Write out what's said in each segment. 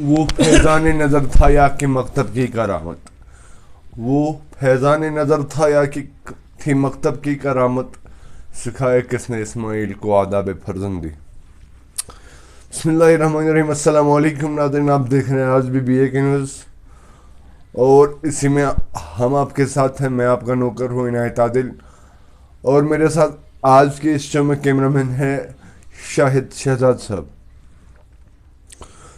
وہ فیضان نظر تھا یا کہ مکتب کی کرامت، وہ فیضان نظر تھا یا کہ تھی مکتب کی کرامت، سکھائے کس نے اسماعیل کو آداب فرزندی۔ بسم اللہ الرحمن الرحیم۔ السلام علیکم ناظرین، آپ دیکھ رہے ہیں آج بھی بی اے کے نیوز، اور اسی میں ہم آپ کے ساتھ ہیں۔ میں آپ کا نوکر ہوں عنایت عادل، اور میرے ساتھ آج کے اس شو میں کیمرہ مین ہے شاہد شہزاد صاحب۔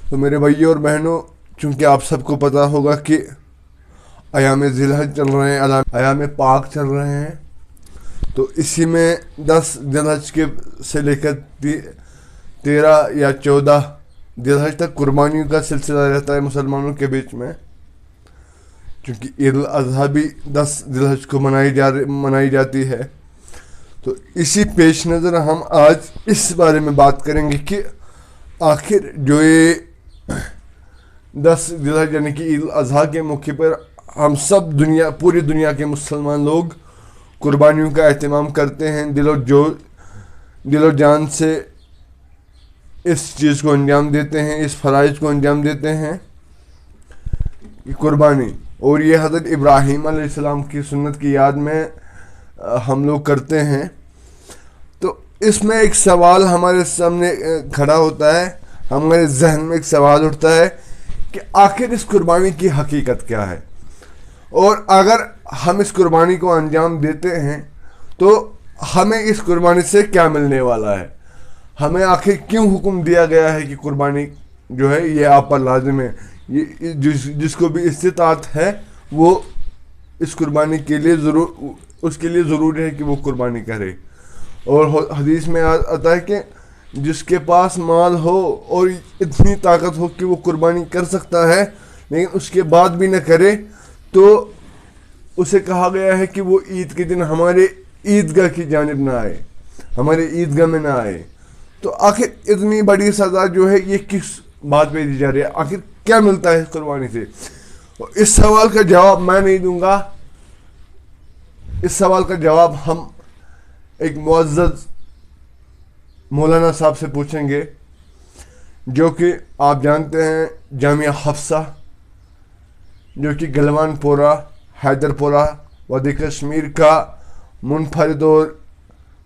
تو میرے بھائیوں اور بہنوں، چونکہ آپ سب کو پتہ ہوگا کہ ایام ذی الحج چل رہے ہیں، ایام پاک چل رہے ہیں، تو اسی میں 10 ذی الحج کے سے لے کر 13 یا 14 ذی الحج تک قربانیوں کا سلسلہ رہتا ہے مسلمانوں کے بیچ میں، چونکہ عید الاضحیٰ بھی 10 ذی الحج کو منائی جاتی ہے۔ تو اسی پیش نظر ہم آج اس بارے میں بات کریں گے کہ آخر جو یہ 10 ذی الحج یعنی کہ عید الاضحیٰ کے موقع پر ہم سب پوری دنیا کے مسلمان لوگ قربانیوں کا اہتمام کرتے ہیں، دل و جان سے اس چیز کو انجام دیتے ہیں، اس فرائض کو انجام دیتے ہیں، قربانی۔ اور یہ حضرت ابراہیم علیہ السلام کی سنت کی یاد میں ہم لوگ کرتے ہیں۔ تو اس میں ایک سوال ہمارے سامنے کھڑا ہوتا ہے، ہمارے ذہن میں ایک سوال اٹھتا ہے کہ آخر اس قربانی کی حقیقت کیا ہے، اور اگر ہم اس قربانی کو انجام دیتے ہیں تو ہمیں اس قربانی سے کیا ملنے والا ہے، ہمیں آخر کیوں حکم دیا گیا ہے کہ قربانی جو ہے یہ آپ پر لازم ہے۔ یہ جس کو بھی استطاعت ہے وہ اس قربانی کے لیے اس کے لیے ضروری ہے کہ وہ قربانی کرے۔ اور حدیث میں آتا ہے کہ جس کے پاس مال ہو اور اتنی طاقت ہو کہ وہ قربانی کر سکتا ہے لیکن اس کے بعد بھی نہ کرے، تو اسے کہا گیا ہے کہ وہ عید کے دن ہمارے عیدگاہ کی جانب نہ آئے، ہمارے عیدگاہ میں نہ آئے۔ تو آخر اتنی بڑی سزا جو ہے یہ کس بات پہ دی جا رہی ہے، آخر کیا ملتا ہے اس قربانی سے؟ اس سوال کا جواب میں نہیں دوں گا، اس سوال کا جواب ہم ایک معزز مولانا صاحب سے پوچھیں گے، جو کہ آپ جانتے ہیں جامعہ حفصہ، جو کہ گلوان پورہ، حیدر پورہ، وادی کشمیر کا منفرد اور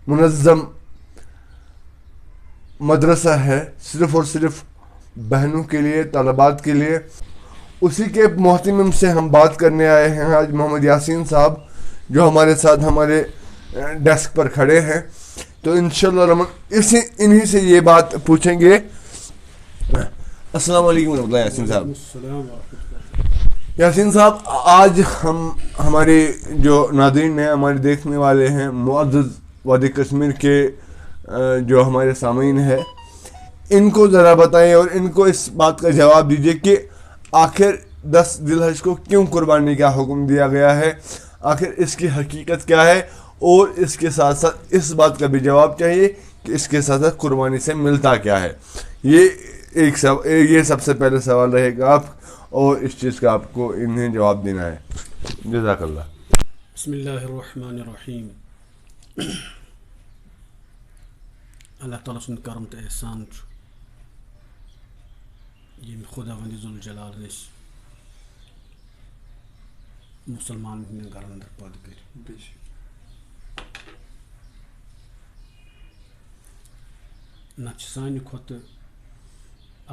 منظم مدرسہ ہے، صرف اور صرف بہنوں کے لیے، طالبات کے لیے۔ اسی کے محتمم سے ہم بات کرنے آئے ہیں آج محمد یاسین صاحب، جو ہمارے ساتھ ہمارے ڈیسک پر کھڑے ہیں۔ تو انشاءاللہ الرحمن انہی سے یہ بات پوچھیں گے۔ السلام علیکم ورحمۃ اللہ یاسین صاحب۔ یاسین صاحب، آج ہمارے جو ناظرین ہیں، ہمارے دیکھنے والے ہیں، معزز وادی کشمیر کے جو ہمارے سامعین ہیں، ان کو ذرا بتائیں اور ان کو اس بات کا جواب دیجیے کہ آخر 10 ذی الحج کو کیوں قربانی کا حکم دیا گیا ہے، آخر اس کی حقیقت کیا ہے، اور اس کے ساتھ ساتھ اس بات کا بھی جواب چاہیے کہ اس کے ساتھ ساتھ قربانی سے ملتا کیا ہے۔ یہ سب سے پہلے سوال رہے گا آپ، اور اس چیز کا آپ کو انہیں جواب دینا ہے۔ جزاک اللہ۔ بسم اللہ الرحمن الرحیم۔ اللہ تعالیٰ سُنٛد کرم تہٕ احسان چھُ ییٚمہِ خۄدا وندِ ذوالجلال أسۍ مُسلمان ہٕنٛدٮ۪ن گرن انٛدر پٲدٕ کٔرۍ۔ نتہٕ چھِ سانہِ کھۄتہٕ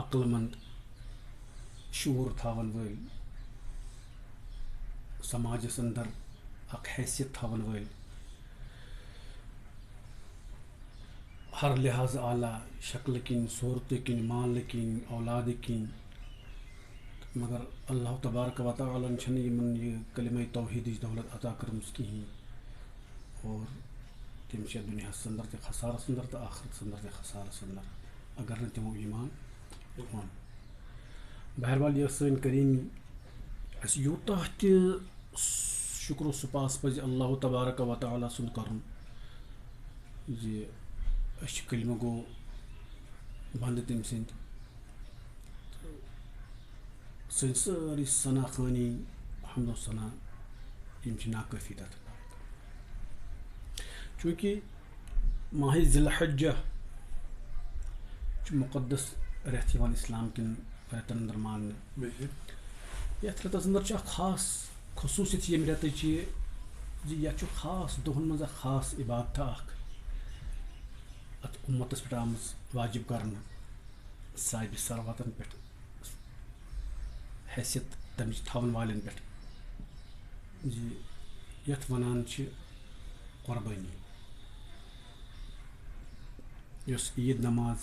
عقل مند، شعوٗر تھاون وٲلۍ، سماجس انٛدر اکھ حیثیت تھاون وٲلۍ، ہر لحاظ اعلیٰ شکلہٕ کِنۍ، صوٗرتہٕ کِنۍ، مالہٕ کِنۍ، اولادٕ کِنۍ، مگر اللہ تبارک و تعالیٰ چھنہٕ یِمن یہِ کلمہ توحیٖدٕچ دولت عطا کٔرمٕژ کِہیٖنۍ، اور تِم چھِ دُنیاہس انٛدر تہِ خسارس انٛدر تہٕ آخرتس انٛدر تہِ خسارس انٛدر اگر نہٕ تِمو ایٖمان اوٚن۔ بہرحال یہِ سٲنۍ کریٖمی، اَسہِ یوٗتاہ تہِ شُکر و سُپاس پزِ اللہ تبارک و تعالیٰ سُنٛد کرُن زِ أسۍ چھِ کلمہٕ گوٚو بنٛدٕ تٔمۍ سٕنٛدۍ، سٲنۍ سٲری ثنا خٲنی، حمد و ثنا، یِم چھِ ناکٲفی تتھ، چوٗنٛکہِ ماہِ ذی الحجہ چھُ مُقدس رٮ۪تھ یِوان اسلام کٮ۪ن رٮ۪تن انٛدر ماننہٕ یَتھ رٮ۪تس انٛدر چھِ اکھ خاص خصوٗصیت ییٚمہِ رٮ۪تٕچ یہِ زِ یتھ چھُ خاص دۄہن منٛز اکھ خاص عبادتھا اکھ اتھ اُمتس پٮ۪ٹھ آمٕژ واجب کرنہٕ صاحبِ ثروتن پٮ۪ٹھ حیثیت تمِچ تھاون والٮ۪ن پٮ۪ٹھ زِ یتھ ونان چھِ قۄربٲنی یۄس عیٖد نماز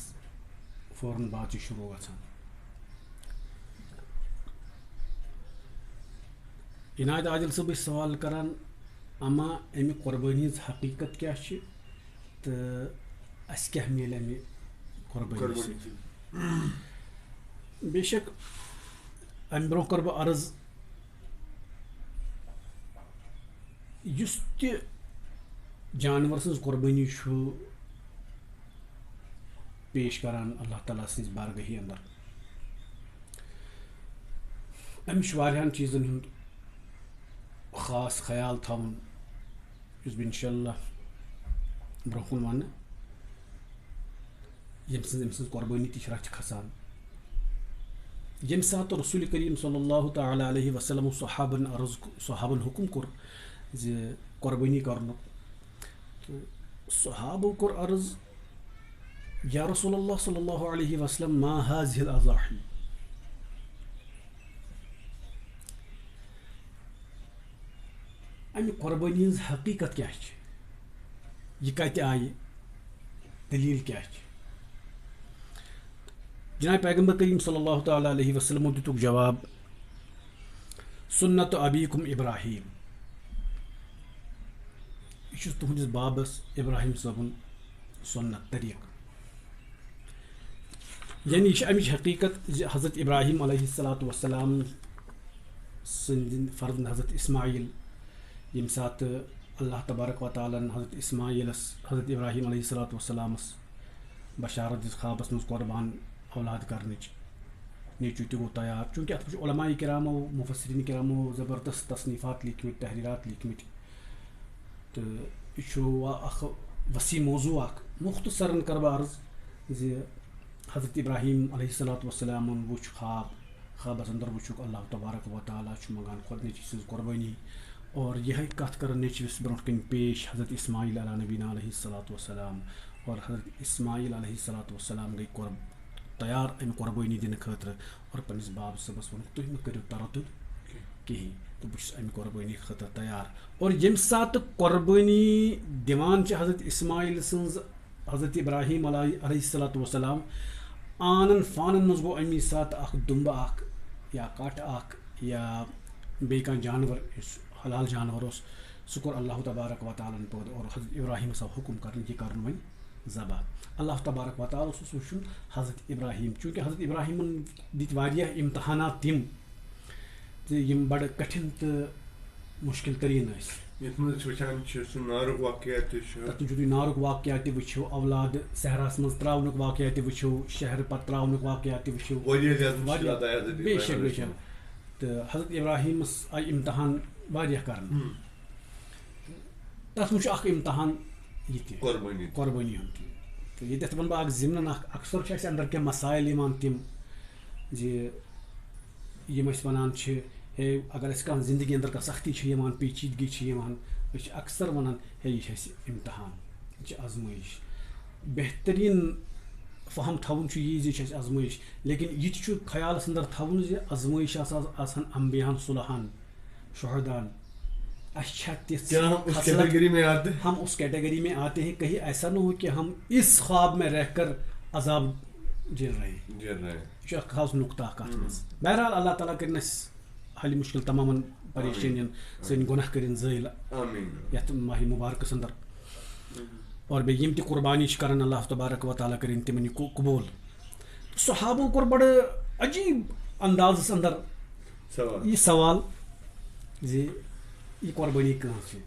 فوراً بعد چھِ شروع گژھان. عنایت عادل صٲب ٲسۍ سوال کران اما امہِ قۄربٲنی ہٕنٛز حقیٖقت کیٛاہ چھِ تہٕ اَسہِ کیٛاہ میلہِ امہِ قۄربٲنی سۭتۍ. بے شک امہِ برونٛہہ کر بہٕ عرض یُس تہِ جانور سٕنٛز قۄربٲنی چھُ پیش کران اللہ تعالیٰ سٕنٛزِ بارگاہی انٛدر أمِس چھُ واریاہن چیٖزن ہُنٛد خاص خیال تھاوُن یُس بہٕ انشاء اللہ برونٛہہ کُن ونہٕ ییٚمہِ سٕنٛز قۄربٲنی تہِ چھِ رَتھِ کھسان. ییٚمہِ ساتہٕ رسول کریم صلی اللہ تعالیٰ علیہ وسلم صحابن حُکم کوٚر زِ قۄربٲنی کرنُک تہٕ صحابو کوٚر عرض یا رسول اللہ صلی اللہ علیہ وسلم ما هذه الاضاحی امہِ قۄربٲنی ہٕنٛز حقیٖقت کیٛاہ چھِ یہِ کتہِ آیہِ دلیٖل کیٛاہ چھِ. جناب پیغمبر کریم صلی اللہ تعالیٰ علیہ وسلمو دِتُکھ جواب سُنت ابیکم ابراہیم یہِ چھُ تُہنٛدِس بابس ابراہیم صٲبُن سُنت طریٖقہٕ یعنی یہِ چھِ امِچ حقیٖقت زِ حضرت ابراہیم علیہ الصلاۃ وسلام سٕنٛدِ فرزند حضرت اسماعیل ییٚمہِ ساتہٕ اللہ تبارک و تعالیٰ ہن حضرت اسماعیلس حضرت ابراہیم علیہ الصلاۃ وسلامس بشارت دِژ خوابس منٛز قۄربان اولاد کرنٕچ نیٚچوٗ تہِ گوٚو تیار چوٗنٛکہِ اتھ منٛز چھُ علماء کرامو مُفسریٖن کرامو زبردست تصنیٖفات لیکھمٕتۍ تحریٖرات لیکھمٕتۍ تہٕ یہِ چھُ اکھ وسیع موضوٗع اکھ. مختصرن کرٕ بہٕ عرض زِ حضرت ابراہیم علیہ الصلاۃ وسلامن وُچھ خوابس انٛدر وُچھُکھ اللہ تبارک و تعالیٰ چھُ منٛگان نیٚچوِ سٕنٛز قۄربٲنی اور یِہے کتھ کران نیٚچوِس برونٛٹھ کَنۍ پیش حضرت اسماعیل علیٰ نبینا علیہ الصلاۃ وسلام اور حضرت اسماعیل علیہ الصلاۃ وسلام گٔے تیار امہِ قۄربٲنی دِنہٕ خٲطرٕ اور پننِس باب صٲبس ووٚنُکھ تُہۍ مہٕ کٔرِو تردُد کِہینۍ تہٕ بہٕ چھُس امہِ قۄربٲنی خٲطرٕ تیار. اور ییٚمہِ ساتہٕ قۄربٲنی دِوان چھِ حضرت اسماعیل سٕنٛز حضرت ابراہیم علیہ الصلاۃ وسلام آنن فانن منٛز گوٚو امی ساتہٕ اکھ دُمبہٕ اکھ یا کٹھ اکھ یا بیٚیہِ کانٛہہ جانور یُس حلال جانور اوس سُہ کوٚر اللہ تبارک و تعالیٰ ہن پٲدٕ اور حضرت ابراہیمس آو حُکم کرنہٕ یہِ کرُن وۄنۍ ذبح. اللہ تبارک و تعالیٰ اوس وٕچھُن حضرت ابراہیم چوٗنٛکہِ حضرت ابراہیمن دِتۍ واریاہ امتحانات تِم تہٕ یِم بڑٕ کٹھِن تہٕ مُشکِل تریٖن ٲسۍ. تتھ منٛز چھُ تُہۍ نارُک واقعہ تہِ وٕچھِو اولاد صحراہس منٛز تراونُک واقعہ تہِ وٕچھِو شہرٕ پتہٕ تراونُک واقعہ تہِ وٕچھِو بے شک بے شک. تہٕ حضرت ابراہیمس آیہِ امتحان واریاہ کرنہٕ تتھ منٛز چھُ اکھ امتحان یہِ تہِ قۄربٲنی ہُنٛد تہِ. تہٕ ییٚتٮ۪تھ ونہٕ بہٕ اکھ ضمنن اکھ اکثر چھِ اسہِ انٛدر کینٛہہ مسایل یِوان تِم زِ یِم أسۍ ونان چھِ ہے اگر اسہِ کانٛہہ زندگی انٛدر کانٛہہ سختی چھِ یِوان پیچیدگی چھِ یِوان أسۍ چھِ اکثر ونان ہے یہِ چھِ اسہِ امتحان یہِ چھِ آزمٲیش. بہتریٖن فہم تھاوُن چھُ یی زِ یہِ چھِ اسہِ آزمٲیش لیکن یہِ تہِ چھُ خیالس انٛدر تھاوُن زِ آزمٲیش آسان انبیاہن صُلحن شہدا'n اَسہِ چھا تِژھ ہم اس کیٹیگری میں آتے ہیں کہیں ایسا نہ ہو کہ ہم اس خواب میں رہ کر عذاب جھیل رہے ہیں. یہ چھُ اکھ خاص نقطہ اکھ اتھ منٛز. بہرحال اللہ تعالیٰ کٔرِنۍ اَسہِ حل مُشکِل تمامن پریشٲنین سٲنۍ گۄناہ کٔرِنۍ زٲیل یتھ ماہِ مُبارکس انٛدر اور بیٚیہِ یِم تہِ قۄربانی چھِ کران اللہ تبارک و تعالیٰ کٔرِنۍ تِمن یہِ قبوٗل. صحابو کوٚر بڑٕ عجیٖب اندازس انٛدر یہِ سوال زِ یہِ قۄربٲنی کٕہٕنٛز چھِ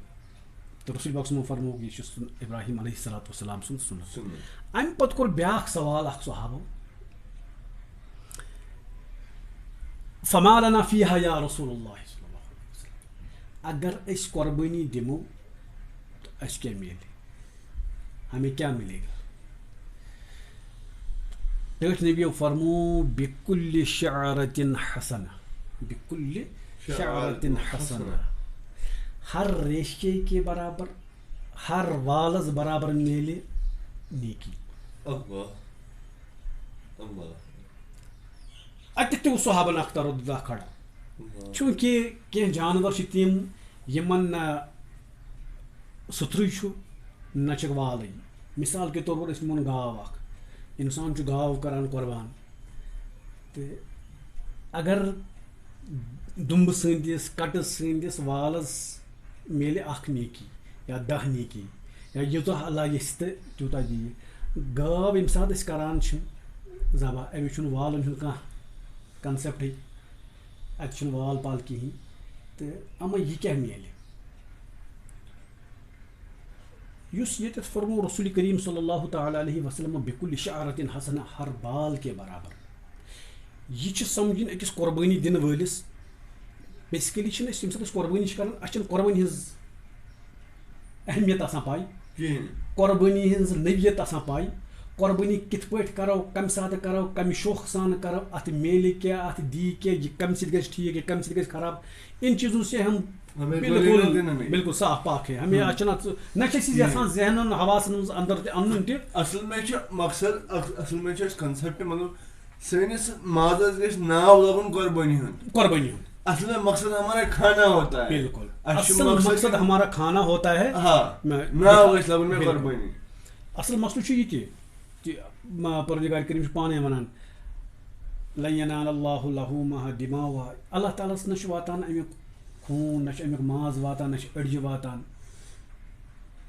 تہٕ رسول پاک صٲبن فرمووُکھ یہِ چھُ ابراہیم علیہ الصلاۃ وسلام سُنٛد سُنت. امہِ پتہٕ کوٚر بیٛاکھ سوال اکھ صحابو فما لنا فیہا یا رسول اللہ صلی اللہ علیہ وسلم اگر أسۍ قۄربٲنی دِمو تہٕ اَسہِ کیٛاہ میلہِ ہمیں کیٛاہ مِلے گا. ٹھٹ نبیو فرمو بِكُلِّ شَعْرَةٍ حَسَنَةٍ بِكُلِّ شَعْرَةٍ حَسَنَةٍ، ہر ریشے کے برابر، ہر والز برابر میلے نیکی. اتہِ تہِ صحابن اکھ تردُدہ کھڑا، چوٗنٛکہِ کینٛہہ جانور چھِ تِم یِمن نہ سُتھرٕے چھُ نہ چھکھ والٕے. مثال کے طور پر أسۍ نِمون گاو اکھ، اِنسان چھُ گاو کران قۄربان، تہٕ اگر دُمبہٕ سٕنٛدِس کٹہٕ سٕنٛدِس والس میلہِ اکھ نیکی یا 10 نیکی یا یوٗتاہ اللہ یژھِ تہٕ تیوٗتاہ دِیہِ. گاو ییٚمہِ ساتہٕ أسۍ کران چھِ ذبح، أمِس چھُنہٕ والن ہُنٛد کانٛہہ کنسیپٹٕے، اتہِ چھُنہٕ وال پال کِہیٖنۍ، تہٕ اما یہِ کیٛاہ میلہِ؟ یُس ییٚتٮ۪تھ فرمو رسول کریم صلی اللہ تعالیٰ علیہ وسلم بِكُلِّ شَعْرَةٍ حَسَنَةٍ، ہر بال کے برابر، یہ چھِ سمجھِنۍ أکِس قۄربٲنی دِنہٕ وٲلِس. بیسِکلی چھِنہٕ أسۍ ییٚمہِ ساتہٕ أسۍ قۄربٲنی چھِ کران، اَسہِ چھَنہٕ قۄربٲنی ہٕنٛز اہمیت آسان پاے، قۄربٲنی ہٕنٛز نوعیت آسان پاے، قۄربٲنی کِتھ پٲٹھۍ کرو، کمہِ ساتہٕ کرو، کمہِ شوقہٕ سان کرو، اتھ میلہِ کیٛاہ، اتھ دی کیٛاہ، یہِ کمہِ سۭتۍ گژھِ ٹھیٖک، یہِ کمہِ سۭتۍ گژھِ خراب. ان چیزوں سے ہم بالکل صاف پاک ہے. ہمیں اچانک نہ چھِ أسۍ یژھان ذہنن حواسن منٛز اندر تہِ انُن تہِ. اصل میں چھُ مقصد، اصل میں چھُ اَسہِ کنسیپٹ، مطلب سٲنِس مازس گژھِ ناو لگُن قۄربٲنی ہُنٛد. قۄربٲنی ہُنٛد اصل میں مقصد ہمارا کھانا ہوتا ہے. بالکل اصل مقصد ہمارا کھانا ہوتا ہے. ناو گژھِ لگُن مےٚ قۄربٲنی. اصل مسلہٕ چھُ یہِ تہِ پروردگار کریم چھُ پانے ونان لن ینال اللہ لحومہا دماؤہا، اللہ تعالیٰ ہس نہ چھُ واتان امیُک خوٗن، نہ چھُ امیُک ماز واتان، نہ چھُ أڈجہِ واتان،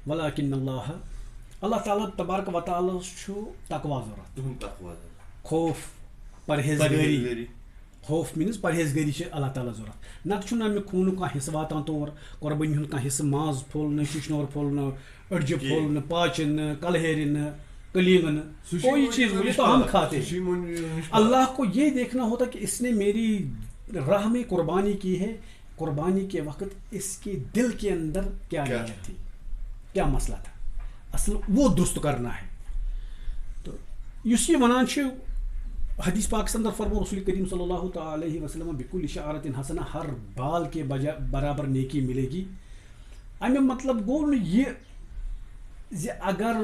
ولیکن اللہ تعالیٰ تبارک و تعالیٰ چھُ تقوا ضوٚرتھ، خوف پرہیزگٲری. خوف میٖنٕز پرہیزگٲری چھِ اللہ تعالیٰ ضوٚرتھ. نتہٕ چھُنہٕ امیُک خوٗنُک کانٛہہ حصہٕ واتان تور، قۄربٲنی ہُنٛد کانٛہہ حصہٕ، ماز پھوٚل نہٕ، شِشنور پھوٚل نہٕ، أڈجہِ پھوٚل نہٕ، پاچہِ نہٕ، کلہیرِ نہٕ، کلیگن، کوئی چیز یہ تو ہم کھاتے ہیں. اللہ کو یہ دیکھنا ہوتا کہ اس نے میری راہ میں قربانی کی ہے، قربانی کے وقت اس کے دل کے اندر کیا نیت تھی، کیا مسئلہ تھا، اصل وہ درست کرنا ہے. تو یُس یہ ونان چھُ حدیث پاک اندر فرمو رسول کریم صلی اللہ تعالیٰ علیہ وسلم بِكُلِّ شَعْرَةٍ حَسَنَةٍ، ہر بال کے برابر نیکی ملے گی. امیُک مطلب گوٚو نہٕ یہِ زِ اگر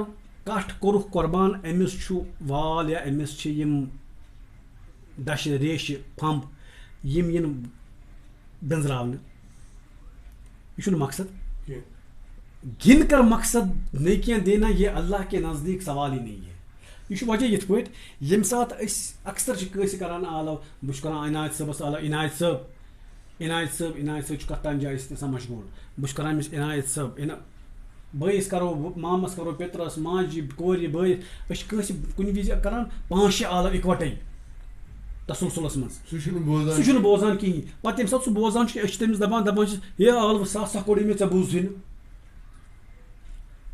کٹھ کوٚرُکھ قۄربان، أمِس چھُ وال یا أمِس چھِ یِم دَشہِ ریشہِ پھمب یِم یِن بِنٛزراونہٕ، یہِ چھُنہٕ مقصد. گِن کر مقصد نیکیاں دینا یہ اللہ کے نزدیک سوال ہی نہیں ہے. یہ چھُ وجہ یِتھ پٲٹھۍ ییٚمہِ ساتہٕ أسۍ اکثر چھِ کٲنٛسہِ کران آلو، بہٕ چھُس کران عنایت صٲبس آلو، عنایت صٲب چھُ کتھ تام جایہِ آسان مشغوٗل، بہٕ چھُس کران أمِس عنایت صٲب، بٲیِس کرو، مامس کرو، پیترس، ماجہِ، کورِ، بٲیِس، أسۍ چھِ کٲنٛسہِ کُنہِ وِزِ کران 5-6 آلو اِکوٹے تسلسلس منٛز. سُہ چھُنہٕ بوزان کِہیٖنۍ. پتہٕ ییٚمہِ ساتہٕ سُہ بوزان چھُ، أسۍ چھِ تٔمِس دپان چھِس ہے ٲلوٕ ساسا کوٚڑُے مےٚ ژےٚ بوٗزٕے نہٕ،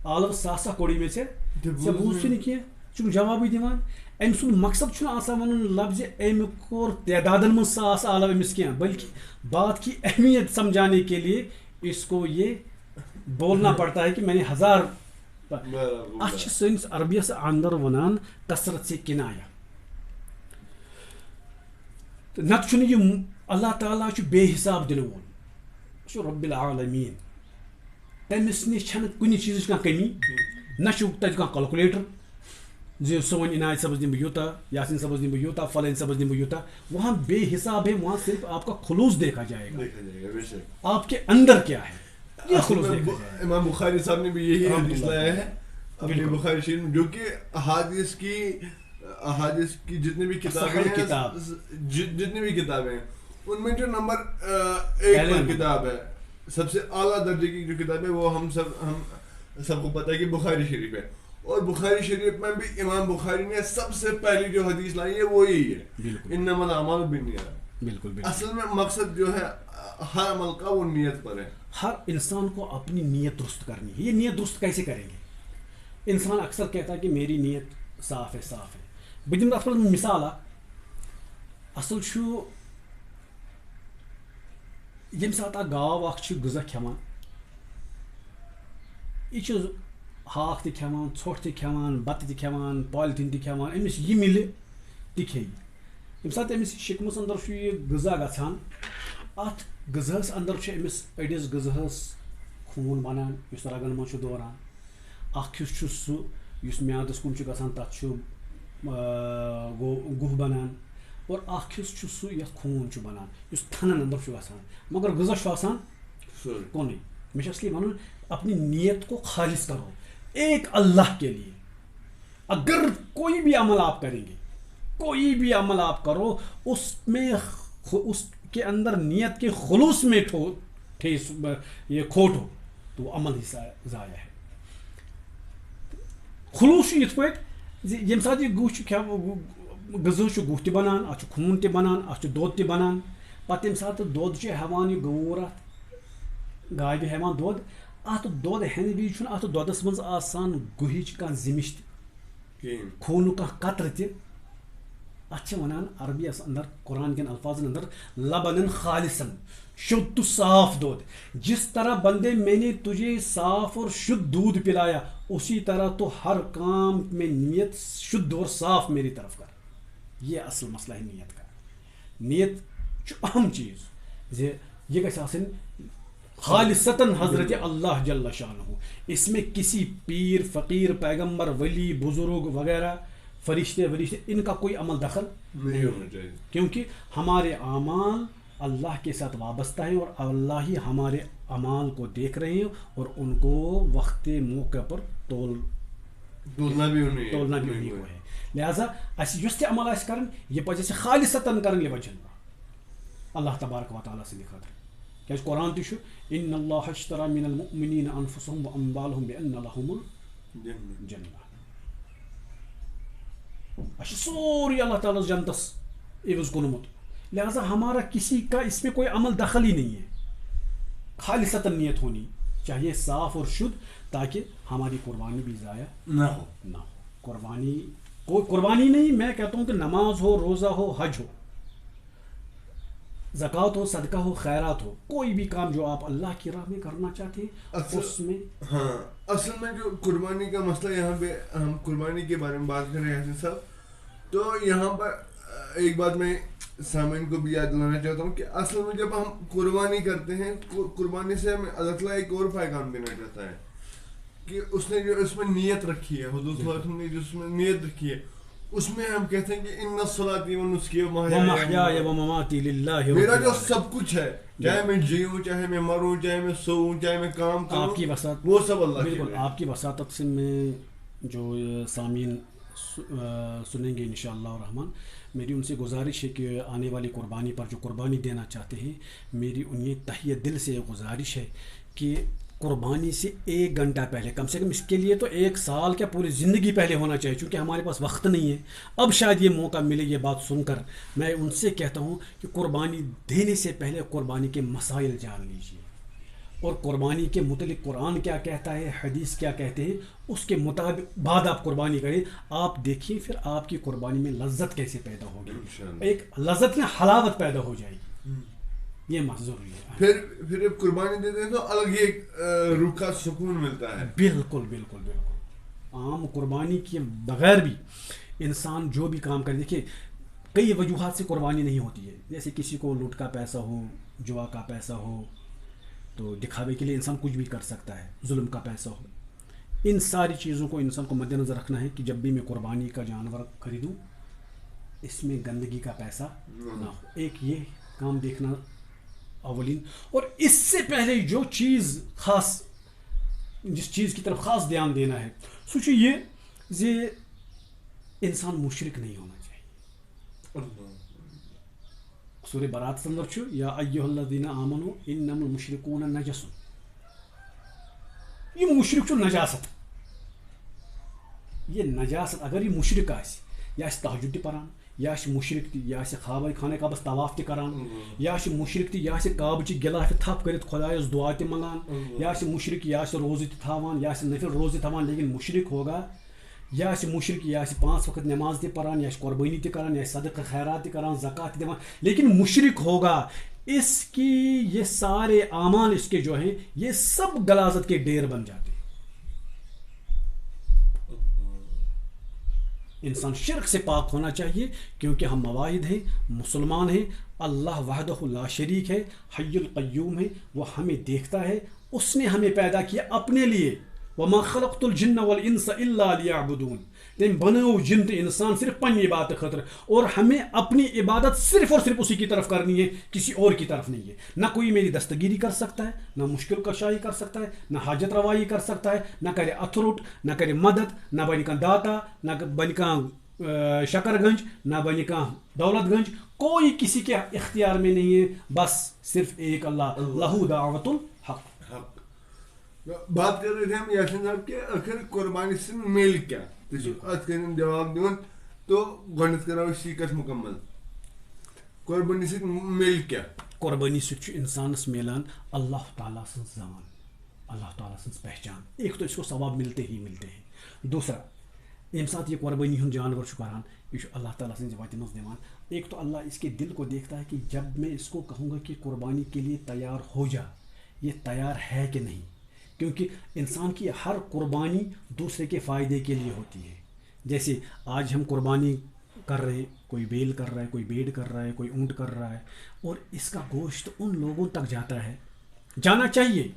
ٲلوٕ ساسا کوٚڑُے مےٚ ژےٚ بوٗزتھٕے نہٕ کینٛہہ، چھُنہٕ جوابٕے دِوان. أمۍ سُنٛد مقصد چھُنہٕ آسان ونُن لفظِ أمۍ کوٚر تعدادن منٛز 1000 آلو أمِس کینٛہہ، بلکہ بات کی اہمیت سمجھانے کے لیے اس کو یہ بولنا پڑتا ہے کہ میں نے 1000. اتھ چھِ سٲنِس عربیس اندر ونان کثرت سے کنایا. نتہٕ چھُنہٕ یہِ اللہ تعالیٰ چھُ بے حساب دِنہٕ وول، یہِ چھُ رب العالمیٖن، تٔمِس نِش چھنہٕ کُنہِ چیٖزٕچ کانٛہہ کمی، نہ چھُ تتہِ کانٛہہ کلکُلیٹر زِ سُہ وَنہِ عنایت صٲبس دِمہٕ بہٕ یوٗتاہ، یاسین صٲبس دِمہٕ بہٕ یوٗتاہ، فلٲنۍ صٲبس دِمہٕ بہٕ یوٗتاہ. وہاں بے حساب ہے، وہاں صرف آپ کا خلوص دیکھا جائے گا، آپ کے اندر کیا ہے. امام بخاری صاحب نے بھی یہی حدیث لایا ہے اپنے بخاری شریف میں، جو کہ احادیث کی جتنی بھی کتابیں ہیں ان میں جو نمبر 1 پر کتاب ہے، سب سے اعلیٰ درجے کی جو کتاب ہے، وہ ہم سب کو پتہ ہے کہ بخاری شریف ہے. اور بخاری شریف میں بھی امام بخاری نے سب سے پہلی جو حدیث لائی ہے وہ یہی ہے، انما الاعمال بالنیات. بالکل اصل میں مقصد جو ہے ہر عمل کا وہ نیت پر ہے. ہر انسان کو اپنی نیت درست کرنی ہے. یہ نیت درست کیسے کریں گے؟ انسان اکثر کہتا ہے کہ میری نیت صاف ہے. بہٕ دِمہٕ اتھ منٛز مثال اکھ. اصل چھُ ییٚمہِ ساتہٕ اکھ گاو اکھ چھِ غذا کھٮ۪وان، یہِ چھُ ہاکھ تہِ کھٮ۪وان، ژھۄٹھ تہِ کھٮ۪وان، بتہٕ تہِ کھٮ۪وان، پالتھیٖن تہِ کھٮ۪وان، أمِس یہِ مِلہِ تہِ کھیٚیہِ ییٚمہِ ساتہٕ أمِس شِکمَس اَندر چھُ یہِ غذا گژھان اَتھ غذہَس اَندر چھُ أمِس أڑِس غذہَس خوٗن بَنان یُس رَگَن منٛز چھُ دوران اَکھ یُس چھُ سُہ یُس میادَس کُن چھُ گژھان تَتھ چھُ گُہہ بَنان اور اَکھ حِصہٕ چھُ سُہ یَتھ خوٗن چھُ بَنان یُس تھنَن اَندر چھُ گژھان مگر غذا چھُ آسان کُنُے مےٚ چھُ اصلی وَنُن اپنی نیت کو خالص کرو ایک اللہ کے لیے اگر کوئی بھی عمل آپ کریں گے کوئی بھی عمل آپ کرو اس میں اس کے اندر نیت کے خلوص میں یہ کھوٹ ہو تو وہ عمل ہی ضائع ہے خلوص یِتھ پٲٹھۍ زِ ییٚمہِ ساتہٕ یہِ گُہہ چھُ کھٮ۪وان غذا چھُ گُہہ تہِ بَنان اَتھ چھُ خوٗن تہِ بَنان اَتھ چھُ دۄد تہِ بَنان پَتہٕ ییٚمہِ ساتہٕ دۄد چھُ ہٮ۪وان یہِ گوٗر اَتھ گاوِ ہٮ۪وان دۄد اَتھ دۄد ہٮ۪نہٕ وِزِ چھُنہٕ اَتھ دۄدَس منٛز آسان گُہِچ کانٛہہ زِمِش تہِ خوٗنُک کانٛہہ قطرٕ تہِ اَتھ چھِ وَنان عربیَس اندر قرآن کٮ۪ن الفاظن اندر لبنن خالصن شدھ تو صاف دودھ جس طرح بندے میں نے تجھے صاف اور شدھ دودھ پلایا اسی طرح تو ہر کام میں نیت شدھ اور صاف میری طرف کر یہ اصل مسئلہ ہے نیت کا نیت چھُ اہم چیز زِ یہ گژھِ آسٕنۍ خالصتاً حضرت اللہ جل شانہ اس میں کسی پیر فقیر پیغمبر ولی بزرگ وغیرہ فرشتے ان کا کوئی عمل دخل نہیں ہونا چاہیے کیونکہ ہمارے اعمال اللہ کے ساتھ وابستہ ہیں اور اللہ ہی ہمارے اعمال کو دیکھ رہے ہیں اور ان کو وقت موقع پر تولنا بھی انہیں کو ہے لہذا اَسہِ یُس تہِ عمل آسہِ کَرُن یہِ پَزِ اَسہِ خالصتاً کَرٕنۍ لِوَجہِ اللہ تبارک و تعالیٰ سٕنٛدِ خٲطرٕ کیٛازِ قرآن تہِ چھُ اِنَّ اللّٰهَ اشترى مِنَ الْمُؤْمِنِينَ أَنفُسَهُمْ وَأَمْوَالَهُمْ بِأَنَّ لَهُمُ الْجَنَّةَ اچھا سورُے اللہ تعالیٰ جنتس عوض کونمت لہذا ہمارا کسی کا اس میں کوئی عمل دخل ہی نہیں ہے خالصتاً نیت ہونی چاہیے صاف اور شدھ تاکہ ہماری قربانی بھی ضائع نہ ہو قربانی کوئی قربانی نہیں میں کہتا ہوں کہ نماز ہو روزہ ہو حج ہو زکوٰۃ ہو صدقہ ہو خیرات ہو کوئی بھی کام جو آپ اللہ کی راہ میں کرنا چاہتے ہیں اس میں ہاں اصل میں جو قربانی کا مسئلہ یہاں پہ ہم قربانی کے بارے میں بات کر رہے ہیں صاحب تو یہاں پر ایک بات میں سامعین کو بھی یاد دلانا چاہتا ہوں کہ اصل میں جب ہم قربانی کرتے ہیں قربانی سے ہمیں اللہ تعالیٰ ایک اور پیغام دینا چاہتا ہے کہ اس نے جو اس میں نیت رکھی ہے حضور صلی اللہ علیہ وسلم نے جو اس میں نیت رکھی ہے اس میں ہم کہتے ہیں کہ ان صلاتی و نسکی و محیای و مماتی للہ میرا جو سب کچھ ہے چاہے میں جیوں چاہے میں مروں چاہے میں سوؤں چاہے میں کام کروں آپ کی وساطت وہ سب اللہ کی بالکل آپ کی وساطت سے میں جو سامعین سنیں گے انشاءاللہ الرحمن میری ان سے گزارش ہے کہ آنے والی قربانی پر جو قربانی دینا چاہتے ہیں میری انہیں تہیہ دل سے گزارش ہے کہ قربانی سے 1 گھنٹہ پہلے کم سے کم اس کے لیے تو 1 سال کیا پوری زندگی پہلے ہونا چاہیے چونکہ ہمارے پاس وقت نہیں ہے اب شاید یہ موقع ملے یہ بات سن کر میں ان سے کہتا ہوں کہ قربانی دینے سے پہلے قربانی کے مسائل جان لیجیے اور قربانی کے متعلق قرآن کیا کہتا ہے حدیث کیا کہتے ہیں اس کے مطابق بعد آپ قربانی کریں آپ دیکھیے پھر آپ کی قربانی میں لذت کیسے پیدا ہوگی ایک لذت میں حلاوت پیدا ہو جائے گی یہ ضروری ہے پھر قربانی دیتے ہیں تو الگ ہی ایک روح کا سکون ملتا ہے بالکل بالکل بالکل عام قربانی کے بغیر بھی انسان جو بھی کام کرے دیکھیے کئی وجوہات سے قربانی نہیں ہوتی ہے جیسے کسی کو لوٹ کا پیسہ ہو جوا کا پیسہ ہو تو دکھاوے کے لیے انسان کچھ بھی کر سکتا ہے ظلم کا پیسہ ہو ان ساری چیزوں کو انسان کو مد نظر رکھنا ہے کہ جب بھی میں قربانی کا جانور خریدوں اس میں گندگی کا پیسہ نہ ہو ایک یہ کام دیکھنا اولین اور اس سے پہلے جو چیز خاص جس چیز کی طرف خاص دھیان دینا ہے سوچو یہ انسان مشرک نہیں ہونا چاہیے سورہ برات اندر چھُ یا ایھا الذین آمنوا انما المشرکون نجس یہ مشرک چھُ نجاست یہ نجاست اگر یہ مشرک آسہِ یا تہجد تہِ پران یا مشرک تہِ یا خوابہ خانہ کعبس طواف تہِ کران یا مشرک تہِ یا کعبہ چہِ غلاف تھپ کٔرِتھ خدایس دعا تہِ منگان یا مشرک یا روزٕ تہِ تھاوان یا نفل روزٕ تھاوان لیکن مشرک ہوگا یا مشرک یا 5 وقت نماز تہِ پران یا قربانی تہِ کران یا صدقہ خیرات تہِ کران زکات تہِ دِوان لیکن مشرک ہوگا اس کی یہ سارے اعمال اس کے جو ہیں یہ سب غلاظت کے ڈیر بن جاتے ہیں انسان شرک سے پاک ہونا چاہیے، کیونکہ ہم مواحد ہیں، مسلمان ہیں، اللہ وحدہ لا شریک ہے، حی القیوم ہے، وہ ہمیں دیکھتا ہے، اس نے ہمیں پیدا کیا اپنے لیے، وما خلقت الجن والانس الا لیعبدون، تم بنو جن تو انسان صرف پنی عبادت خاطر، اور ہمیں اپنی عبادت صرف اور صرف اسی کی طرف کرنی ہے، کسی اور کی طرف نہیں ہے۔ نہ کوئی میری دستگیری کر سکتا ہے، نہ مشکل کشائی کر سکتا ہے، نہ حاجت روائی کر سکتا ہے، نہ کرے اتھروٹ، نہ کرے مدد، نہ بن کا داتا، نہ بن کا شکر گنج، نہ بن کا دولت گنج، کوئی کسی کے اختیار میں نہیں ہے، بس صرف ایک اللہ، لہو دعوت الحق۔ بات کر رہے تھے ہم یاسین صاحب کہ آخر قربانی سے میل کیا جواب دون تو گۄڈنیٚتھ کرو أسۍ یہِ کتھ مکمل، قربانی سے میل کیا؟ قربانی سے انسانس میلان اللہ تعالیٰ سن زان، اللہ تعالیٰ سن پہچان، ایک تو اس کو ثواب ملتے ہی ملتے ہیں، دوسرا یم سات یہ قربانی ہند جانور کران یہ اللہ تعالیٰ سن وتہ مز دِوان، ایک تو اللہ اس کے دل کو دیکھتا ہے کہ جب میں اس کو کہوں گا کہ قربانی کے لیے تیار ہو جا، یہ تیار ہے کہ نہیں، کیونکہ انسان کی ہر قربانی دوسرے کے فائدے کے لیے ہوتی ہے۔ جیسے آج ہم قربانی کر رہے ہیں، کوئی بیل کر رہا ہے، کوئی بیڑ کر رہا ہے، کوئی اونٹ کر رہا ہے، اور اس کا گوشت ان لوگوں تک جاتا ہے، جانا چاہیے،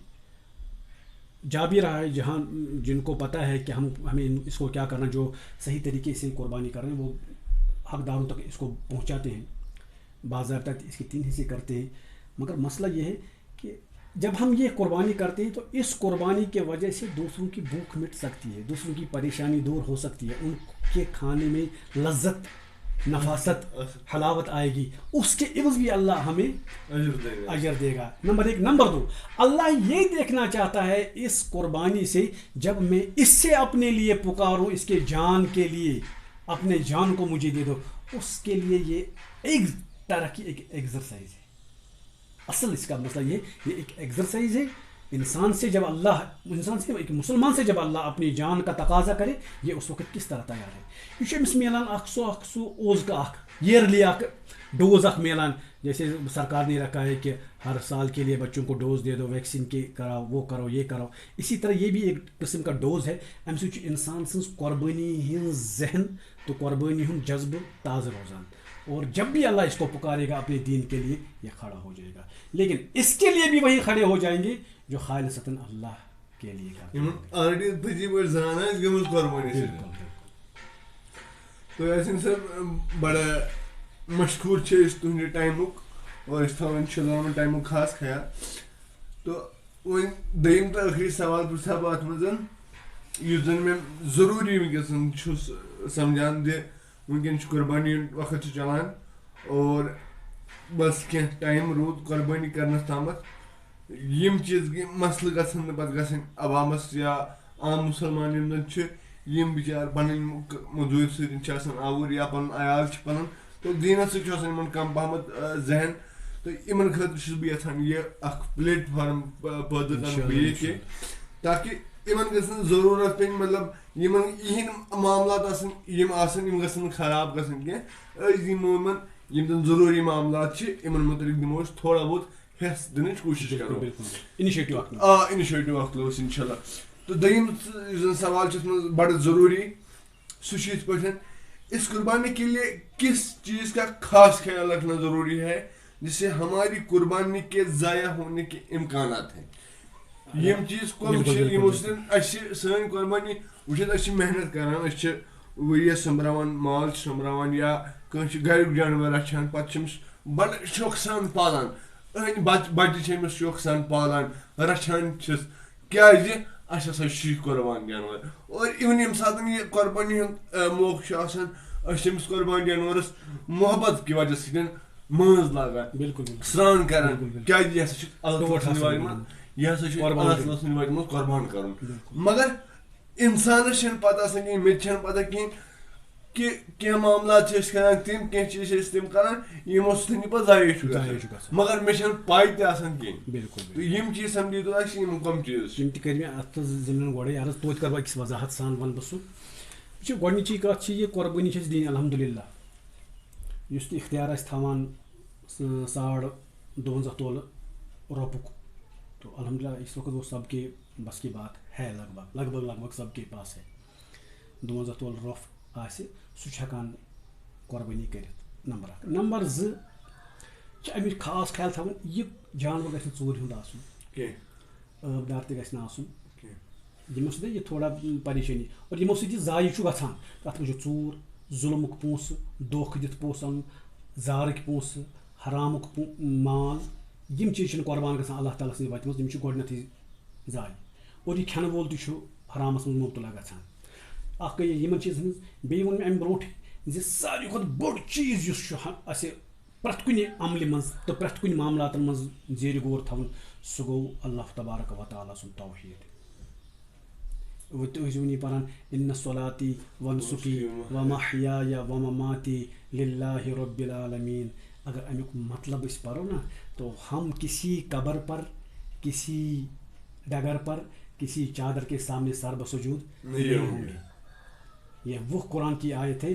جا بھی رہا ہے، جہاں جن کو پتہ ہے کہ ہمیں اس کو کیا کرنا، جو صحیح طریقے سے قربانی کر رہے ہیں وہ حقداروں تک اس کو پہنچاتے ہیں، باضابطہ اس کے 3 حصے کرتے ہیں۔ مگر مسئلہ یہ ہے کہ جب ہم یہ قربانی کرتے ہیں تو اس قربانی کے وجہ سے دوسروں کی بھوک مٹ سکتی ہے، دوسروں کی پریشانی دور ہو سکتی ہے، ان کے کھانے میں لذت، نفاست، حلاوت آئے گی، اس کے عوض بھی اللہ ہمیں اجر دے گا۔ نمبر 1۔ نمبر 2، اللہ یہ دیکھنا چاہتا ہے اس قربانی سے، جب میں اس سے اپنے لیے پکاروں، اس کے جان کے لیے، اپنے جان کو مجھے دے دو، اس کے لیے یہ ایک طرح کی ایک ایکسرسائز ہے۔ اصل اس کا مسئلہ یہ ایک ایکسرسائز ہے، انسان سے جب اللہ، انسان سے ایک مسلمان سے جب اللہ اپنی جان کا تقاضا کرے، یہ اس وقت کس طرح تیار ہے۔ یہ امس ملان سو اوز کا ایئرلی ڈوز ملان، جیسے سرکار نے رکھا ہے کہ ہر سال کے لیے بچوں کو ڈوز دے دو، ویکسین کے کراؤ، وہ کرو، یہ کرو، اسی طرح یہ بھی ایک قسم کا ڈوز ہے۔ امہ سۭتۍ چھُ انسان سٕنٛز قربانی ہٕنٛز ذہن تو قربانی ہُنٛد جذبہ تازہ روزان، اور جب بھی اللہ اس کو پکارے گا اپنے دین کے لیے، یہ کھڑا ہو جائے گا۔ لیکن اس کے لیے بھی وہی کھڑے ہو جائیں گے جو خالصتاً اللہ کے لیے کرتے ہیں۔ تو یاسین صاحب بڑا مشکور تہندِ ٹائمک، اور تھوان ٹائمک خاص خیال۔ تو وۄنۍ دوٚیِم تہٕ ٲخری سوال پرٛژھا بہٕ اَتھ منٛز، یُس زن مےٚ ضروٗری وٕنکیٚس چھُس سمجھان زِ وٕنکیٚن چھُ قربانی ہُنٛد وقت چھُ چلان، اور بس کینٛہہ ٹایم روٗد قربانی کرنس تامتھ، یِم چیٖز مسلہٕ گژھن نہٕ پتہٕ گژھٕنۍ عوامس یا عام مُسلمان یِم زن چھِ، یِم بِچار پنٕنۍ موٚزوٗرۍ سۭتۍ چھِ آسان آوُر، یا پنُن عیال چھِ پنُن، تو دیٖنس سۭتۍ چھُ آسان یِمن کم پہمتھ ذہن، تہٕ یِمن خٲطرٕ چھُس بہٕ یژھان یہِ اکھ پلیٹ فارم پٲدٕ کرُن بیٚیہِ کہِ تاکہِ یِمن گٔژھ نہٕ ضروٗرت پیٚنۍ، مطلب یِمن یِہنٛدۍ معاملات یِم آسن یِم گژھن نہٕ خراب گژھٕنۍ کینٛہہ، أسۍ دِمو یِمن یِم زن ضروٗری معاملات چھِ، یِمن متعلق دِمو أسۍ تھوڑا بہت حصہٕ دِنٕچ کوٗشش کرو، اِنِشیٹِو اکھ تُلو أسۍ انشاء اللہ۔ تو دوٚیِم یُس زن سوال چھُ اتھ منٛز بڑٕ ضروٗری، سُہ چھُ یِتھ پٲٹھۍ، اس قربانی کے لیے کس چیز کا خاص خیال رکھنا ضروری ہے جس سے ہماری قربانی کے ضائع ہونے کے امکانات ہیں؟ یم چیز کم سن قربانی وچھت محنت کران، ؤریس سومبراوان مال سومبراوان، یا کٲنٛسہِ گریُک جانور رچھان، پتہٕ چھِ أمِس بڑٕ شوقہٕ سان پالان، أہنٛدۍ بچہِ چھِ أمِس شوقہٕ سان پالان، رچھان چھِس، کیازِ اَسہِ ہسا چھُ یہِ قۄربان جانور، اور اِوٕن ییٚمہِ ساتہٕ یہِ قۄربانی ہُنٛد موقعہٕ چھُ آسان، أسۍ چھِ أمِس قۄربان جانورس محبت کہِ وجہ سۭتۍ مٲنٛز لاگان، سرٛان کران، کیازِ یہِ ہسا چھُ اللہ تعالیٰ سٕنٛدِ وارِ منٛز، یہِ ہسا چھُ اللہ تعالیٰ سٕنٛدِ وارِ منٛز قۄربان کرُن۔ مگر انسانس چھنہٕ پتہ آسان کِہیٖنۍ، مےٚ تہِ چھنہٕ پتہ کِہیٖنۍ کہ کینٛہہ معاملات چھِ أسۍ کران تِم، کینٛہہ چیٖز چھِ أسۍ تِم کران یِمو سۭتۍ یہِ پتہٕ ضایع چھُ گژھان، مگر مےٚ چھنہٕ پاے تہِ آسان کِہیٖنۍ، تہٕ یِم چیٖز سمجھیٖتو اَسہِ یِم کم چیٖز چھِ۔ یِم تہِ کٔرۍ مےٚ اَتھ ضِمنن گۄڈَے عرض، توتہِ کَرٕ بہٕ أکِس وضاحت سان وَنہٕ بہٕ سُہ۔ یہِ چھِ گۄڈنِچی کَتھ چھِ یہِ قۄربٲنی چھِ أسۍ دِنۍ الحمدُاللہ، یُس تہِ اختیار آسہِ تھاوان 52.5 تولہٕ رۄپُک، تو الحمدللہ اس وقت وہ سب کے بس کی بات ہے، لگ بھگ سب کے پاس ہے 52 تولہٕ رۄپھ آسہِ سُہ چھُ ہٮ۪کان قۄربٲنی کٔرِتھ نمبر 1 نمبر 2 چھِ اَمِچ خاص خیال تھاوُن یہِ جانوَر گژھِ نہٕ ژوٗرِ ہُنٛد آسُن ٲب دار تہِ گژھِ نہٕ آسُن یِمو سۭتۍ یہِ تھوڑا پریشٲنی اور یِمو سۭتۍ یہِ ضایہِ چھُ گژھان تَتھ منٛز چھُ ژوٗر ظُلمُک پونٛسہٕ دھوکہٕ دِتھ پونٛسہٕ اَنُن زارٕکۍ پونٛسہٕ حرامُک مال یِم چیٖز چھِنہٕ قۄربان گژھان اللہ تعالیٰ سٕنٛدِ وَتہِ منٛز یِم چھِ گۄڈنٮ۪تھٕے ضایہِ اور یہِ کھٮ۪نہٕ وول تہِ چھُ حرامَس منٛز مُبتلا گژھان اَکھ گٔے یِمن چیٖزن ہٕنٛز بیٚیہِ ووٚن مےٚ اَمہِ برونٛٹھٕے زِ ساروی کھۄتہٕ بوٚڑ چیٖز یُس چھُ اَسہِ پرٛٮ۪تھ کُنہِ عملہِ منٛز تہٕ پرٛٮ۪تھ کُنہِ معاملاتن منٛز زیرِ غور تھاوُن سُہ گوٚو اللہ تبارک و تعالیٰ سُنٛد توحیٖد تُہۍ ٲسِو وٕنی پران اِنَّ صَلَاتِی وَنُسُکی وَمَحْیَایَ وَمَمَاتِی لِلّٰہِ رَبِّ العالَمیٖن اگر امیُک مطلب أسۍ پرو نا تو ہم کسی قبر پر کسی ڈگر پر کسی چادر کے سامنے سر بسجود نہیں ہوں گے یہ وہ قرآن کی آیت ہے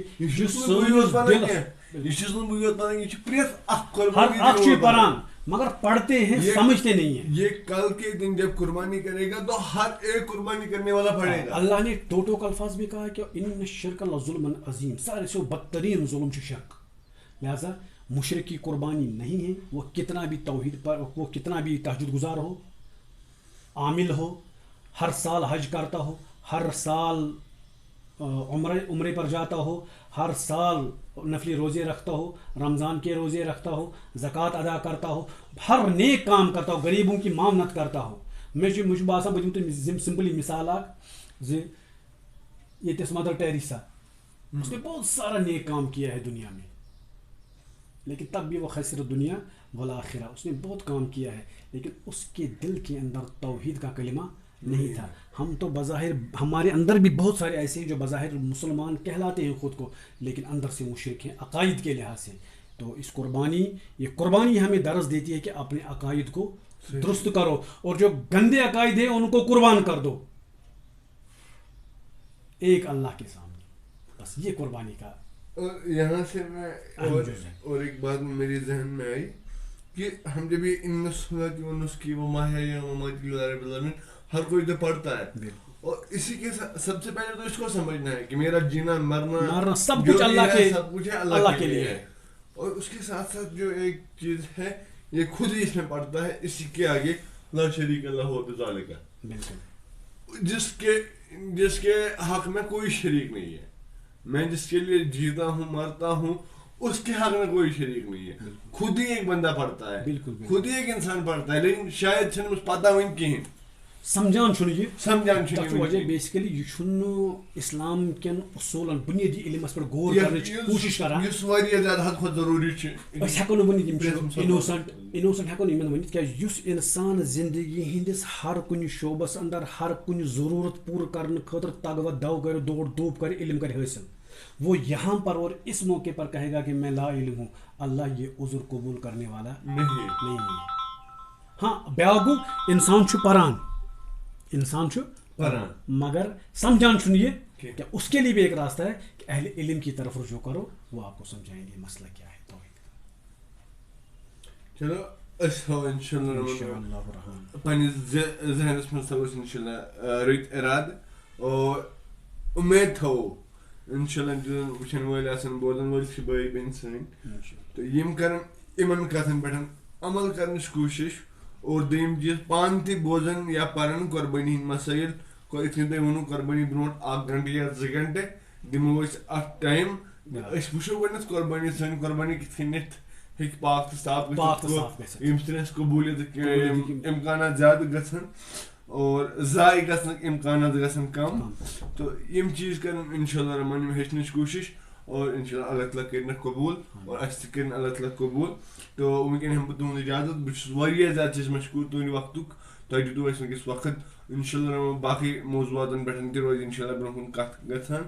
ہر اخ چیز پران مگر پڑھتے ہیں سمجھتے نہیں ہیں. یہ کل کے دن جب قربانی کرے گا تو ہر ایک قربانی کرنے والا پڑھے گا. اللہ نے ٹوٹو الفاظ میں کہا کہ ان الشرک لظلم عظیم سارے سے بدترین ظلم چھُ شرک لہذا مشرک کی قربانی نہیں ہے وہ کتنا بھی توحید پر وہ کتنا بھی تہجد گزار ہو عامل ہو ہر سال حج کرتا ہو ہر سال عمرے پر جاتا ہو ہر سال نفلی روزے رکھتا ہو رمضان کے روزے رکھتا ہو زکوٰۃ ادا کرتا ہو ہر نیک کام کرتا ہو غریبوں کی معاونت کرتا ہو مجھے باسان بہٕ دِمہٕ تۄہہِ سمپلی مثال اکھ زِ ییٚتِس مدر ٹیریسا اس نے بہت سارا نیک کام کیا ہے دنیا میں لیکن تب بھی وہ خسر دنیا والآخرہ اس نے بہت کام کیا ہے لیکن اس کے دل کے اندر توحید کا کلمہ نہیں تھا. ہم تو بظاہر ہمارے اندر بھی بہت سارے ایسے ہیں جو بظاہر مسلمان کہلاتے ہیں خود کو لیکن اندر سے مشرک ہیں عقائد کے لحاظ سے. تو اس یہ قربانی ہمیں درس دیتی ہے کہ اپنے عقائد کو درست کرو اور جو گندے عقائد ہیں ان کو قربان کر دو ایک اللہ کے سامنے. بس یہ قربانی کا. اور یہاں سے میں اور ایک بات میرے ذہن میں آئی کہ ہم جب یہ ان صلاۃ و نسکی و ماحیہ و مماتی للہ رب العالمین ہر کوئی تو پڑھتا ہے اور اسی کے سب سے پہلے تو اس کو سمجھنا ہے کہ میرا جینا مرنا سب کچھ اللہ کے لیے ہے. اور اس کے ساتھ ساتھ جو ایک چیز ہے یہ خود ہی اس میں پڑھتا ہے اسی کے آگے لا شریک اللہ بذالک جس کے حق میں کوئی شریک نہیں ہے. میں جس کے لیے جیتا ہوں مرتا ہوں اس کے حق میں کوئی شریک نہیں ہے. خود ہی ایک بندہ پڑھتا ہے خود ہی ایک انسان پڑھتا ہے لیکن شاید چھنہٕ أمِس پتہ وٕنہِ کِہیٖنۍ سمجھان چھُنہٕ یہِ سمجھان چھُنہٕ تَتھ چھُ وجہ بیسِکلی یہِ چھُنہٕ اِسلام کٮ۪ن اصوٗلن بُنیٲدی علمس پٮ۪ٹھ غور کرنٕچ کوٗشش کران یُس واریاہ زیادٕ حد کھۄتہٕ ضروٗری چھُ. أسۍ ہٮ۪کو نہٕ ؤنِتھ یِم چھِ اِنوسنٹ ہٮ۪کو نہٕ یِمن ؤنِتھ کیٛازِ یُس اِنسان زندگی ہٕنٛدِس ہر کُنہِ شعوبس اندر ہر کُنہِ ضروٗرت پوٗرٕ کرنہٕ خٲطرٕ تگ و دو کرِ دوڑ دھوپ کرِ علم کرِ حٲصِل وہ یہاں پر اور اس موقع پر کہے گا کہ میں لا علم ہوں اللہ یہ عذر قبول کرنے والا نہیں ہے. ہاں بیٛاکھ گوٚو انسان چھُ پران مگر سمجھان چھُنہٕ یہِ کہ اس کے لیے بھی ایک راستہ ہے کہ اہل علم کی طرف رجوع کرو وہ آپ کو سمجھائیں گے مسئلہ کیا ہے توحید کا. چلو أسۍ تھاوو انشاءاللہ پننِس ذہنس منٛز تھاوو أسۍ انشاءاللہ رٕتۍ ارادٕ اور اُمید تھاوو انشاءاللہ وٕچھن وٲلۍ آسن بوزن وٲلۍ چھِ بٲے بیٚنہِ سٲنۍ تہٕ یِم کرن یِمن کتھن پٮ۪ٹھ عمل کرنٕچ کوٗشش اور دوٚیِم چیٖز پانہٕ تہِ بوزن یا پرن قۄربٲنی ہٕنٛدۍ مسٲیل یِتھ کٔنۍ تۄہہِ ووٚنوٕ قۄربٲنی برونٛٹھ 1 گنٹہٕ یا 2 گنٹہٕ دِمو أسۍ اتھ ٹایم أسۍ وٕچھو گۄڈنٮ۪تھ قۄربٲنی سٲنۍ قۄربٲنی کِتھ کٔنٮ۪تھ ہیٚکہِ پاک تہٕ صاف گٔژھِتھ ییٚمہِ سۭتۍ اَسہِ قبوٗلیت امکانات زیادٕ گژھن اور ضایہِ گژھنٕکۍ امکانات گژھن کم تہٕ یِم چیٖز کرن انشاءاللہ رحمان یِم ہیٚچھنٕچ کوٗشش اور انشاءاللہ اللہ تعالیٰ کٔرِنکھ قبوٗل اور اَسہِ تہِ کٔرِنۍ اللہ تعالیٰ قبوٗل. تو وٕنکٮ۪ن ہٮ۪مہٕ بہٕ تُہُنٛد اِجازت بہٕ چھُس واریاہ زیادٕ چھُس مشکوٗر تُہنٛدِ وقتُک تۄہہِ دِتوٗ اَسہِ وٕنکٮ۪س وقت انشاءاللہ رحمان باقٕے موضوٗعاتن پٮ۪ٹھ تہِ روزِ انشاءاللہ برونٛہہ کُن کتھ گژھان.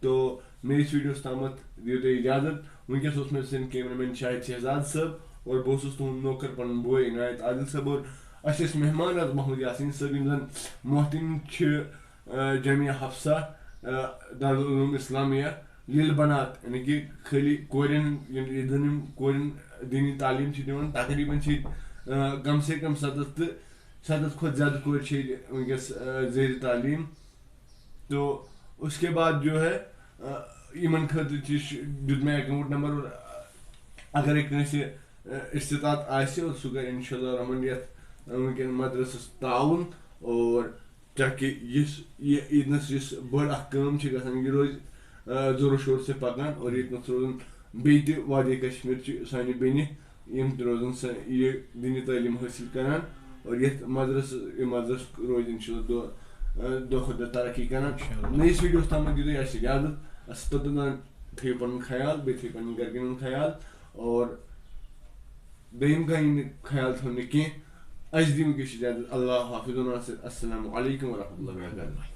تو میٲنِس ویٖڈیوس تامتھ دِیِو تُہۍ اِجازت. وٕنکٮ۪س اوس مےٚ سۭتۍ کیمرا مین شاہد شہزاد صٲب اور بہٕ اوسُس تُہُنٛد نوکر پنُن بوے عنایت عادل صٲب اور اَسہِ ٲسۍ مہمان حظ محمد یاسیٖن صٲب یِم زن محتِم چھِ جامعہ حفصہ دارالعلوم اسلامیہ لیل بنات یعنی کہ خٲلی کورٮ۪ن ییٚلہِ زن یِم کورٮ۪ن دیٖنی تعلیٖم چھِ دِوان تقریٖباً چھِ ییٚتہِ کم سے کم 7 کھۄتہٕ زیادٕ کورِ چھِ ییٚتہِ وٕنکٮ۪س زیرِ تعلیٖم. تو اس کے بعد جو ہے یمن خاطر دیت مےٚ اکاؤنٹ نمبر اور اگر کٲنٛسہِ استطاعت آسہِ اور سُہ کَرِ اِنشاء اللہ رحمٰن یَتھ وٕنکٮ۪ن مدرسس تعاوُن اور تاکہِ یہِ ییٚتنس یُس بٔڑ اکھ کٲم چھِ گژھان یہِ روزِ زورو شور سے پکان اور ییٚتنس روزن بیٚیہِ تہِ وادی کشمیٖرچہِ سانہِ بیٚنہِ یِم تہِ روزن یہِ دینی تعلیٖم حٲصِل کران اور یتھ مدرس روزِ اِنشاء اللہ دۄہ کھۄتہٕ دۄہ ترقی کران. نٔیِس ویٖڈیوَس تامَتھ دِیِو تُہۍ اَسہِ اِجازت اَسہِ توٚتام تھٲیِو پنُن خیال بیٚیہِ تھٲیِو پنٕنٮ۪ن گرِکٮ۪ن ہُنٛد خیال اور دوٚیِم کانٛہہ یی نہٕ خیال تھاونہٕ کینٛہہ. اَسہِ دِیِو وٕنکٮ۪س اِجازت. اللہ حافظ. السلام علیکم ورحمتہ اللہ وبرکاتہ.